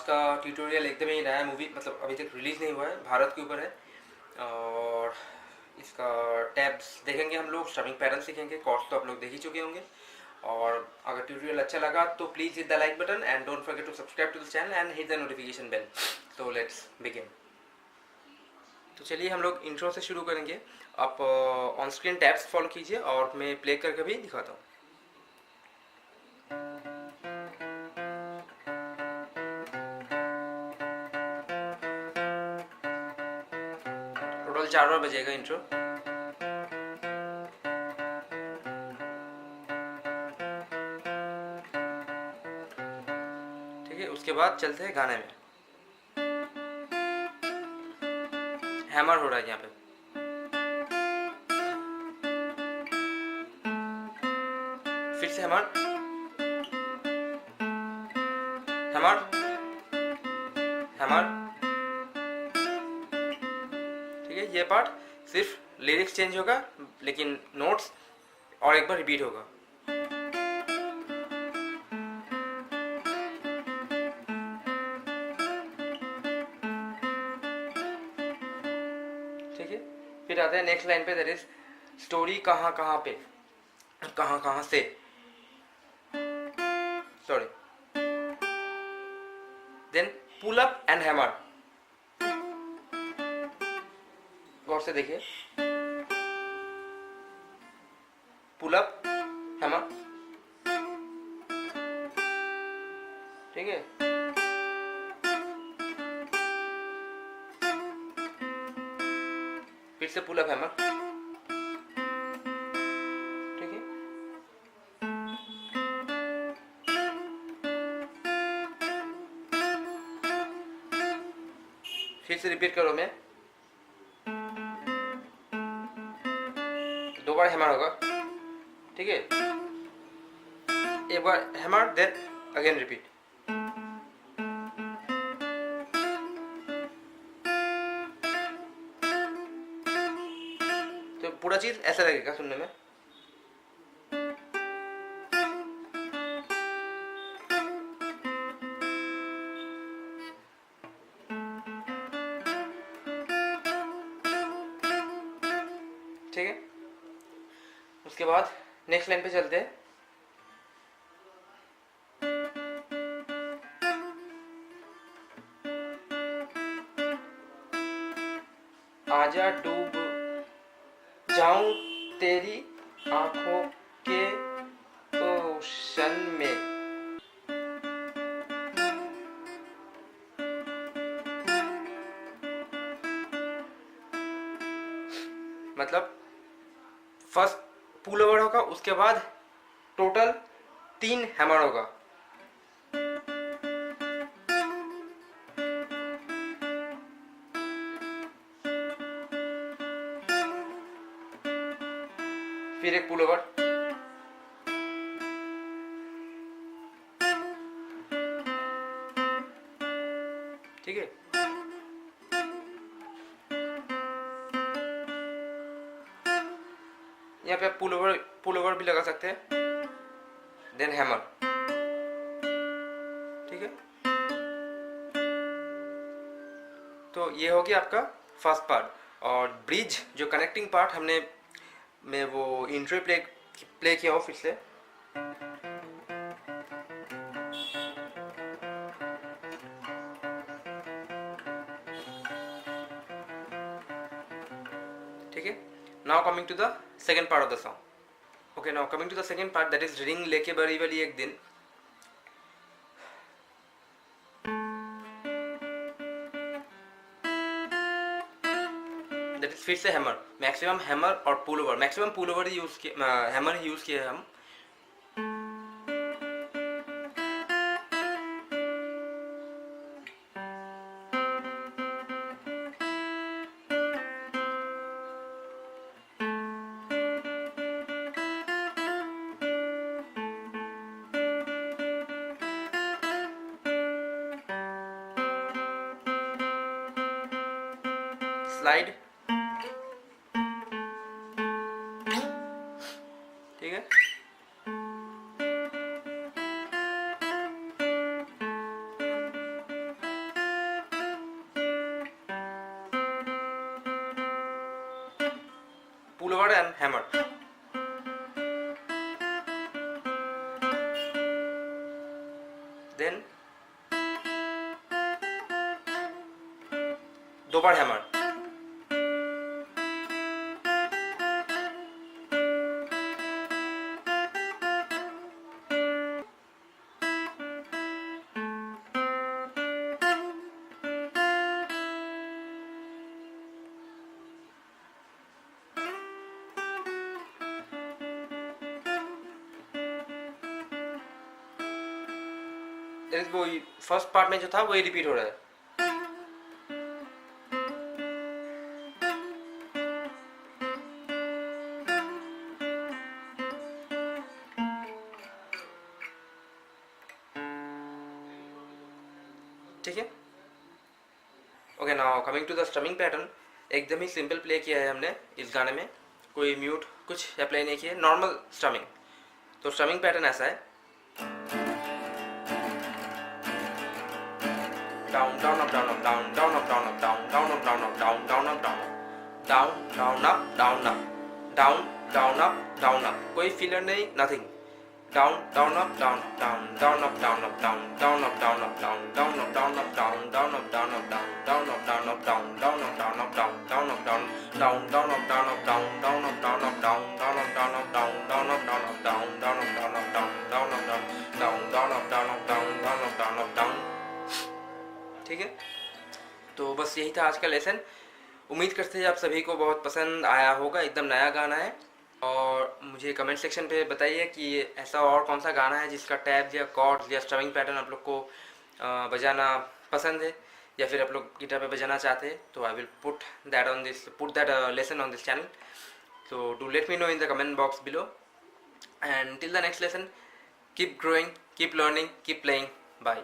का ट्यूटोरियल एकदम ही नया मूवी मतलब अभी तक रिलीज़ नहीं हुआ है, भारत के ऊपर है। और इसका टैब्स देखेंगे हम लोग, स्ट्रमिंग पैटर्न सीखेंगे, कॉर्ड्स तो आप लोग देख ही चुके होंगे। और अगर ट्यूटोरियल अच्छा लगा तो please hit the like button and don't forget to subscribe to the channel and hit the notification bell. तो लेट्स बिगिन। तो चलिए हम लोग इंट्रो से शुरू करेंगे। आप ऑन स्क्रीन टैब्स फॉलो कीजिए और मैं प्ले करके भी दिखाता हूँ। टोटल 4 बार बजेगा इंट्रो। ठीक है, उसके बाद चलते हैं गाने में। हैमर हो रहा है यहाँ पे। फिर से हैमर हैमर हैमर। ठीक है, ये पार्ट सिर्फ लिरिक्स चेंज होगा लेकिन नोट्स और एक बार रिपीट होगा। ठीक है, फिर आते हैं नेक्स्ट लाइन पे, दैट इज स्टोरी कहाँ कहाँ पे, कहाँ कहाँ से, sorry. Then pull up and hammer. गौर से देखिए, पुल अप हैमर। ठीक है, फिर से पुल अप हैमर। ठीक है, फिर से रिपीट करो मैं, 2 बार हैमर होगा। ठीक है, एक बार हैमर देन अगेन रिपीट। तो पूरा चीज ऐसा लगेगा सुनने में। ठीक है, उसके बाद नेक्स्ट लाइन पे चलते हैं। आजा डूब जाऊं तेरी आंखों के ओशन में। मतलब फर्स्ट पुल ओवर होगा, उसके बाद टोटल 3 हैमर होगा। फिर एक पुल ओवर। ठीक है, यहाँ पे आप पुल ओवर भी लगा सकते हैं, देन हैमर। ठीक है, तो ये हो गया आपका फर्स्ट पार्ट। और ब्रिज जो कनेक्टिंग पार्ट हमने मैं वो इंट्रो प्ले किया हो फिर से। ठीक है, now coming to the second part of the song. Okay, now coming to the second part, that is ring लेके बड़ी वाली एक दिन। दैट इज फिर से हैमर, मैक्सिमम हैमर और pull over. Maximum pull over ही यूज किया, हैमर ही यूज किया है हम। स्लाइड। ठीक है, and hammer. Then 2 bar hammer. वो फर्स्ट पार्ट में जो था वही रिपीट हो रहा है. ठीक है. Okay, now coming to the strumming pattern. एकदम ही सिंपल प्ले किया है हमने इस गाने में. कोई म्यूट कुछ अप्लाई नहीं किया, नॉर्मल स्ट्रमिंग. तो स्ट्रमिंग पैटर्न ऐसा है. Down, down, up, down, up, down, down, up, down, up, down, down, up, down, up, down, down, up, down, down, down, up, down, up, down, down, up, down, up. कोई filler नहीं, nothing. Down, down, up, down, down, down, up, down, up, down, down, up, down, up, down, down, up, down, up, down, down, up, down, up, down, down, up, down, up, down, down, up, down, up, down, down, up, down, down, down, up, down, up, down, down, up, down, up, down, down, up, down, up, down, down, up, down, up, down, down, up, down, up, down, down, up, down, down, down, up, down, up, down, down, up, down, up, down. ठीक है. तो बस यही था आज का lesson. उम्मीद करते हैं आप सभी को बहुत पसंद आया होगा. एकदम नया गाना है. और मुझे कमेंट सेक्शन पे बताइए कि ऐसा और कौन सा गाना है जिसका टैब्स या कॉर्ड्स या स्ट्रमिंग पैटर्न आप लोग को बजाना पसंद है, या फिर आप लोग गिटार पे बजाना चाहते हैं. तो I will put that lesson on this channel. So do let me know in the comment box below. And till the next lesson, keep growing, keep learning, keep playing. Bye.